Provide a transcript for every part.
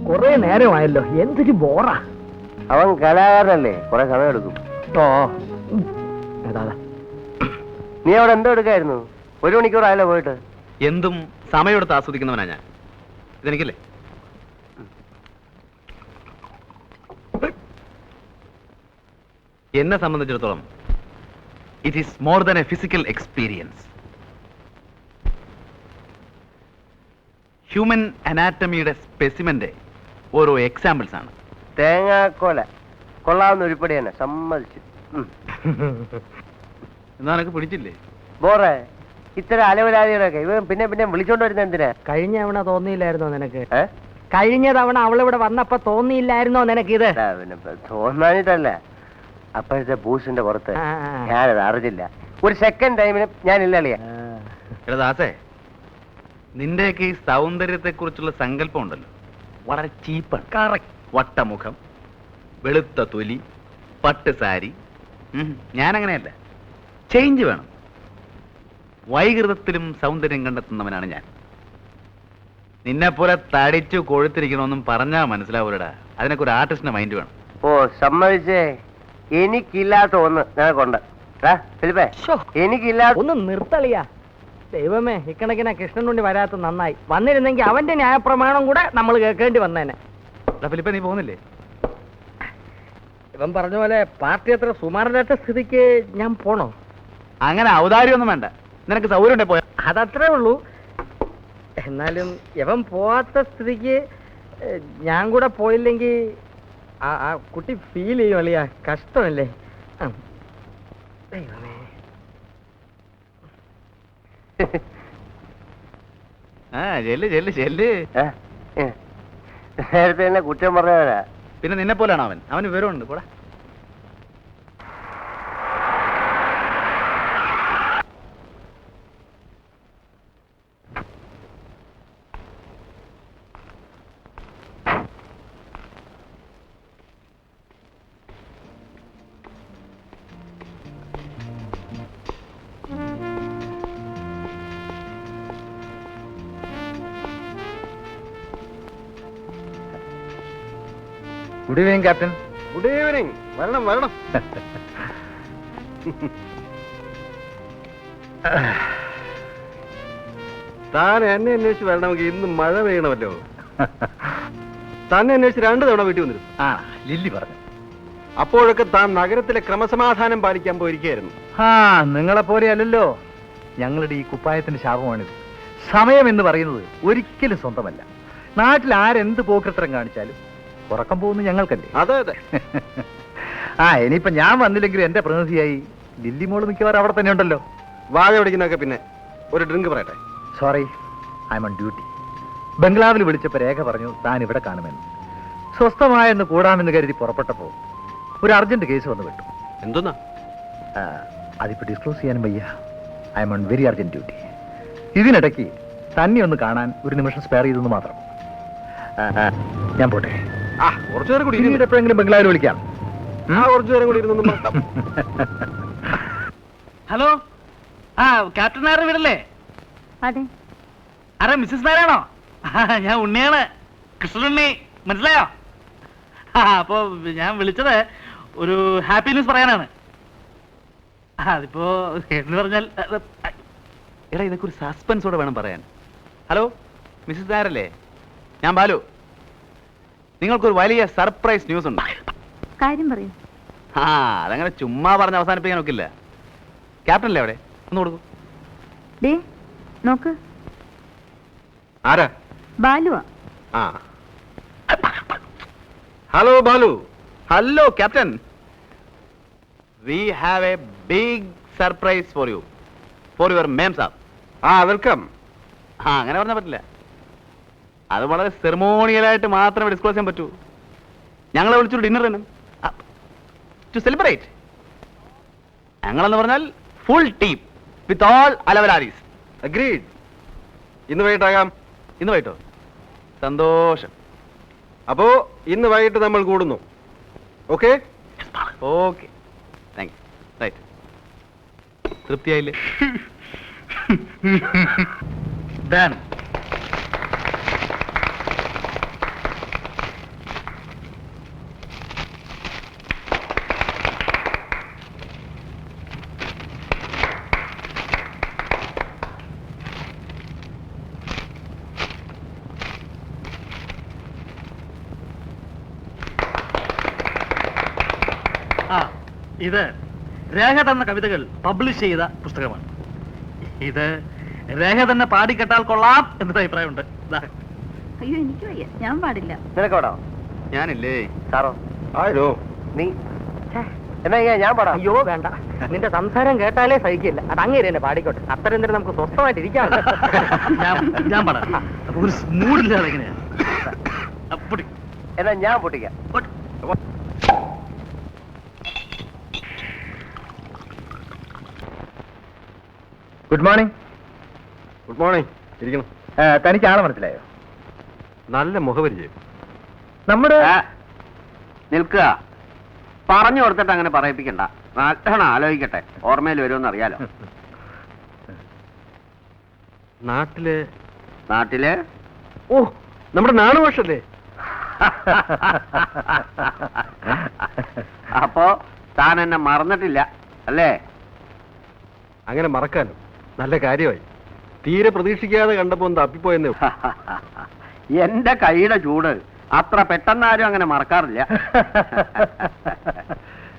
കുറെ നേരമായല്ലോ, എന്തൊരു ബോറാ. അവൻ കലാകാരനല്ലേ, കുറെ സമയം എടുക്കും. നീ അവിടെ എന്തോ എടുക്കായിരുന്നു? 1 മണിക്കൂറായല്ലോ പോയിട്ട്. എന്തും സമയമെടുത്ത് ആസ്വദിക്കുന്നവനാ ഞാൻ. ഇതെനിക്കല്ലേ? എന്നെ സംബന്ധിച്ചിടത്തോളം it is more than a physical experience. Human അനാറ്റമിയുടെ സ്പെസിമെന്റെ ഓരോ എക്സാമ്പിൾസ് ആണ്. തേങ്ങാക്കോല കൊള്ളാവുന്ന ഉരുപ്പടി തന്നെ, സമ്മതിച്ചു. എന്നാ നിനക്ക് പിടിച്ചില്ലേ? ബോറേ, ഇത്തരം അലവലാദികളൊക്കെ ഇവ പിന്നെ പിന്നെ വിളിച്ചോണ്ട് വരുന്ന എന്തിനാ? കഴിഞ്ഞ തവണ തോന്നിയില്ലായിരുന്നോ നിനക്ക്? കഴിഞ്ഞ തവണ അവളിവിടെ വന്നപ്പോ തോന്നിയില്ലായിരുന്നോ നിനക്ക്? ഇത് തോന്നാനിട്ടല്ല, അപ്പോഴത്തെ ബൂസിന്റെ പുറത്ത് ഞാനത് അറിഞ്ഞില്ല. ഒരു സെക്കൻഡ് ടൈമിന് ഞാനില്ല അളിയാ. എടാ ദാസേ, നിന്റെയൊക്കെ ഈ സൗന്ദര്യത്തെ കുറിച്ചുള്ള സങ്കല്പം ഉണ്ടല്ലോ, വളരെ ചീപ്പാണ്. കറക്റ്റ്. വട്ടമുഖം, വെളുത്ത തൊലി, പട്ട് സാരി. ഞാനങ്ങനെയല്ല, ചേഞ്ച് വേണം. വൈകൃതത്തിലും സൗന്ദര്യം കണ്ടെത്തുന്നവനാണ് ഞാൻ. നിന്നെപ്പോലെ തടിച്ചു കൊഴുത്തിരിക്കണമെന്നും പറഞ്ഞാ മനസ്സിലാവൂലടാ. അതിനൊക്കെ ഒരു ആർട്ടിസ്റ്റിന്റെ മൈൻഡ് വേണം. ഓ സമ്മതിച്ചേ, എനിക്കില്ലാത്ത ഒന്ന് നിനക്കുണ്ട്. എനിക്കില്ലാത്ത ഒന്ന് നിർത്തളിയാ. ദൈവമേ, ഇക്കണക്കിനാ കൃഷ്ണനുണ്ടി വരാത്ത നന്നായി. വന്നിരുന്നെങ്കിൽ അവന്റെ ന്യായപ്രമാണം കൂടെ നമ്മൾ കേൾക്കേണ്ടി വന്നേനെ. ഫിലിപ്പ, നീ പോകുന്നില്ലേ? ഇവൻ പറഞ്ഞ പോലെ പാർട്ടി അത്ര സുമാരനാത്ത സ്ഥിതിക്ക് ഞാൻ പോണോ? അങ്ങനെ ഔദാര്യമൊന്നും വേണ്ട, നിനക്ക് സൗകര്യം ഉണ്ടെ പോയാ. അതത്രേ ഉള്ളൂ. എന്നാലും ഇവൻ പോവാത്ത സ്ഥിതിക്ക് ഞാൻ കൂടെ പോയില്ലെങ്കിൽ ആ കുട്ടി ഫീൽ ചെയ്യും അളിയാ. കഷ്ടമല്ലേ? ദൈവമേ. ചെല്ല് ചെല്ല് ചെല്ല്. നേരത്തെ തന്നെ കുറ്റം പറഞ്ഞവരാ. പിന്നെ നിന്നെ പോലെയാണ് അവൻ. അവന് വിവരമുണ്ട്. കൂടെ good evening captain. Good evening. വരണം വരണം. താൻ എന്നെ അന്വേഷിച്ച് വരണമെങ്കിൽ ഇന്ന് മഴ പെയ്യണമല്ലോ. തന്നെ അന്വേഷിച്ച് 2 തവണ വീട്ടിൽ വന്നിരുന്നു. ആ, ലില്ലി പറഞ്ഞു. അപ്പോഴൊക്കെ താൻ നഗരത്തിലെ ക്രമസമാധാനം പാലിക്കാൻ പോയിരിക്കുകയായിരുന്നു. ആ, നിങ്ങളെ പോലെ അല്ലല്ലോ. ഞങ്ങളുടെ ഈ കുപ്പായത്തിന്റെ ശാപമാണിത്. സമയം എന്ന് പറയുന്നത് ഒരിക്കലും സ്വന്തമല്ല. നാട്ടിൽ ആരെന്ത് പോക്കൃത്രം കാണിച്ചാലും ഉറക്കം പോകുന്നു ഞങ്ങൾക്കല്ലേ? അതെ അതെ. ആ, ഇനിയിപ്പോ ഞാൻ വന്നില്ലെങ്കിൽ എന്റെ പ്രതിനിധിയായി ലില്ലി മോള് മിക്കവാറും അവിടെ തന്നെ ഉണ്ടല്ലോ. വാഴ പിടിക്കുന്നൊക്കെ. പിന്നെ ഒരു ഡ്രിങ്ക് പറയട്ടെ? Sorry, I am on duty. ബംഗ്ലാവിൽ വിളിച്ചപ്പോ രേഖ പറഞ്ഞു താൻ ഇവിടെ കാണുമെന്ന്. സ്വസ്ഥമായെന്ന് കൂടാമെന്ന് കരുതി പുറപ്പെട്ടപ്പോ ഒരു അർജന്റ് കേസ് വന്നു വിട്ടു. എന്തോന്നാ? അതിപ്പോ ഡിസ്ക്ലോസ് ചെയ്യാനും വയ്യ. I am on very urgent duty. ഇതിനിടയ്ക്ക് തന്നെ ഒന്ന് കാണാൻ ഒരു നിമിഷം സ്പെയർ ചെയ്തെന്ന് മാത്രം. ഞാൻ പോട്ടെ. കുറച്ചു നേരം കൂടി എപ്പോഴെങ്കിലും ബംഗ്ലാവിൽ വിളിക്കാം. കുറച്ചു നേരം കൂടി ഇരുന്നു. ഹലോ, ക്യാപ്റ്റൻ നായർ വീടല്ലേ? അതെ. അരെ മിസ്സസ് നായരാണോ? ഞാൻ ഉണ്ണിയാണ്, കൃഷ്ണനുണ്ണി. മനസ്സിലായോ? അപ്പോ ഞാൻ വിളിച്ചത് ഒരു ഹാപ്പി ന്യൂസ് പറയാനാണ്. അതിപ്പോ എന്ന് പറഞ്ഞാൽ, എടാ ഇതൊക്കെ ഒരു സസ്പെൻസോടെ വേണം പറയാൻ. ഹലോ മിസ്സസ് നായരല്ലേ? ഞാൻ ബാലു. നിങ്ങൾക്കൊരു വലിയ സർപ്രൈസ് ന്യൂസ് ഉണ്ട്. കാര്യം പറയൂ. അതങ്ങനെ ചുമ്മാ പറഞ്ഞ് അവസാനിപ്പിക്കാൻ നോക്കില്ല. ക്യാപ്റ്റൻ അല്ലേ അവിടെ? ഒന്ന് കൊടുക്കൂ. നോക്ക്. ആരാ? ബാലുവാ. Hello Balu. Hello captain. We have a big surprise for you, for your memsahib. Welcome. അങ്ങനെ പറഞ്ഞാൽ പറ്റില്ല. അത് വളരെ സെറിമോണിയലായിട്ട് മാത്രമേ ഡിസ്ക്ലോസ് ചെയ്യാൻ പറ്റൂ. ഞങ്ങളെ വിളിച്ചൊരു ഡിന്നർ തന്നെ ടു സെലിബ്രേറ്റ്. ഞങ്ങളെന്ന് പറഞ്ഞാൽ ഫുൾ ടീം വിത്ത് ഓൾ അലവലാരീസ്. അഗ്രീഡ്. ഇന്ന് വൈകിട്ടാകാം. ഇന്ന് വൈകിട്ടോ? സന്തോഷം. അപ്പോ ഇന്ന് വൈകിട്ട് നമ്മൾ കൂടുന്നു. Okay okay, thank you. Right, തൃപ്തിയായില്ലേ? ആ, ഇത് രേഖ തന്ന കവിതകൾ പബ്ലിഷ് ചെയ്ത പുസ്തകമാണ്. ഇത് രേഖ തന്നെ പാടിക്കെട്ടാൽ കൊള്ളാം എന്നൊരു അഭിപ്രായമുണ്ട്. ദാ. അയ്യോ എനിക്ക് വയ്യ, ഞാൻ പാടില്ല. നിനക്കോടോ? ഞാനില്ലേ സാറോ? ആരോ നീ എന്നാ ഞാൻ പാടാം. അയ്യോ വേണ്ട, നിന്റെ സംസാരം കേട്ടാലേ സഹിക്കില്ല. അത് അങ്ങേര് തന്നെ പാടിക്കോട്ടെ. അത്തരം നേരം നമുക്ക് സ്വസ്ഥമായിട്ട് ഇരിക്കാം. ഞാൻ പാടാം. അപ്പൊ ഒരു മൂടില്ലാതെ എങ്ങനെയാ? പൊട്ടി. എന്നാ ഞാൻ പൊട്ടിക്കാം. Good morning. Good morning. ഇരിക്കണം. തനിക്ക് ആളെ മനസ്സിലായോ? നല്ല മുഖപരിചയം. നമ്മുടെ നിൽക്കുക. പറഞ്ഞു കൊടുത്തിട്ട് അങ്ങനെ പറയിപ്പിക്കണ്ട. നല്ലോണം ആലോചിക്കട്ടെ, ഓർമ്മയിൽ വരുമെന്ന് അറിയാലോ. നാട്ടില് ഓ, നമ്മുടെ നാണുഭാഷല്ലേ? അപ്പോ താൻ എന്നെ മറന്നിട്ടില്ല അല്ലേ? അങ്ങനെ മറക്കാനും നല്ല കാര്യമായി. തീരെ പ്രതീക്ഷിക്കാതെ കണ്ടപ്പോ ഒന്ന് തപ്പിപ്പോയെന്നേ ഉള്ളൂ. എന്റെ കൈയുടെ ചൂട് അത്ര പെട്ടെന്നാരും അങ്ങനെ മറക്കാറില്ല.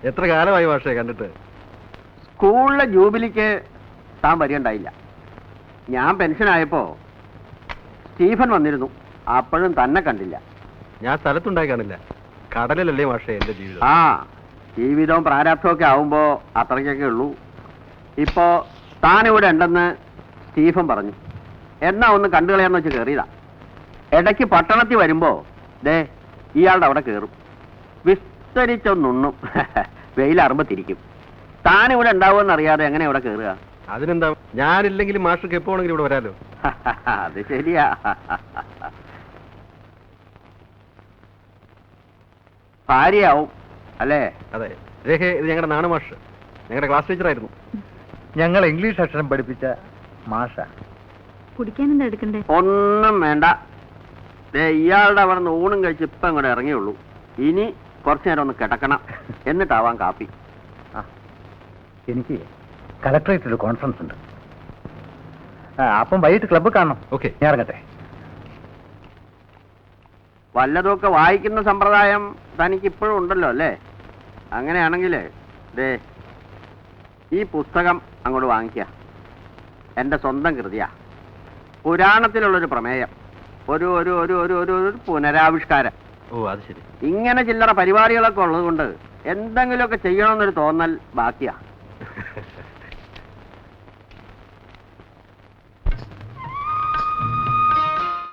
എത്ര കാലമായി ഭാഷയെ കണ്ടിട്ട്? സ്കൂളിലെ ജൂബിലിക്ക് താൻ വരികയുണ്ടായില്ല. ഞാൻ പെൻഷനായപ്പോ സ്റ്റീഫൻ വന്നിരുന്നു. അപ്പോഴും തന്നെ കണ്ടില്ല. ഞാൻ സ്ഥലത്തുണ്ടായി കാണില്ല. കടലിലല്ലേ ഭാഷയെ എന്റെ ജീവിതം. ആ, ജീവിതവും പ്രാരാബ്ധവും ഒക്കെ ആവുമ്പോ അത്രയ്ക്കൊക്കെ ഉള്ളൂ. ഇപ്പോ താനിവിടെ ഉണ്ടെന്ന് സ്റ്റീഫൻ പറഞ്ഞു. എന്നാ ഒന്ന് കണ്ടുകളയാന്ന് വെച്ച് കയറിയതാ. ഇടയ്ക്ക് പട്ടണത്തിൽ വരുമ്പോ ദേ ഇയാളുടെ അവിടെ കയറും. വിസ്തരിച്ചൊന്നുണ്ണും. വെയിലറുമ്പോ തിരിക്കും. താനിവിടെ ഉണ്ടാവുമെന്ന് അറിയാതെ എങ്ങനെ ഇവിടെ കയറുക? അതിനെന്താ, ഞാനില്ലെങ്കിലും മാഷക്ക് എപ്പോ ആണെങ്കിലും ഇവിടെ വരാലോ. അത് ശരിയാ. ഭാര്യയാവും അല്ലേ? അതെ രേഖ, ഇത് ഞങ്ങളുടെ നാണുമാഷ്, ഞങ്ങളുടെ ക്ലാസ് ടീച്ചറായിരുന്നു. ഞങ്ങൾ ഇംഗ്ലീഷ് അക്ഷരം പഠിപ്പിച്ച മാഷ. കുടിക്കാൻ എന്താ എടുക്കണ്ടേ? ഒന്നും വേണ്ട. ഇയാളുടെ അവിടെ നിന്ന് ഊണും കഴിച്ച് ഇപ്പം ഇങ്ങോട്ട് ഇറങ്ങിയുള്ളൂ. ഇനി കുറച്ചു നേരം ഒന്ന് കിടക്കണം, എന്നിട്ടാവാം കാപ്പി. എനിക്ക് കളക്ടറേറ്റിൽ ഒരു കോൺഫറൻസ് ഉണ്ട്. അപ്പം വൈകിട്ട് ക്ലബ്ബ് കാണണം. ഓക്കെ, ഞാൻ ഇറങ്ങട്ടെ. വല്ലതുമൊക്കെ വായിക്കുന്ന സമ്പ്രദായം തനിക്ക് ഇപ്പോഴും ഉണ്ടല്ലോ അല്ലേ? അങ്ങനെയാണെങ്കിൽ ദേ ഈ പുസ്തകം അങ്ങോട്ട് വാങ്ങിക്കുക. എൻ്റെ സ്വന്തം കൃതിയാ. പുരാണത്തിലുള്ളൊരു പ്രമേയം, ഒരു ഒരു ഒരു ഒരു ഒരു ഒരു പുനരാവിഷ്കാരം. ഓ അത് ശരി. ഇങ്ങനെ ചില്ലറ പരിപാടികളൊക്കെ ഉള്ളത് കൊണ്ട് എന്തെങ്കിലുമൊക്കെ ചെയ്യണമെന്നൊരു തോന്നൽ ബാക്കിയാ.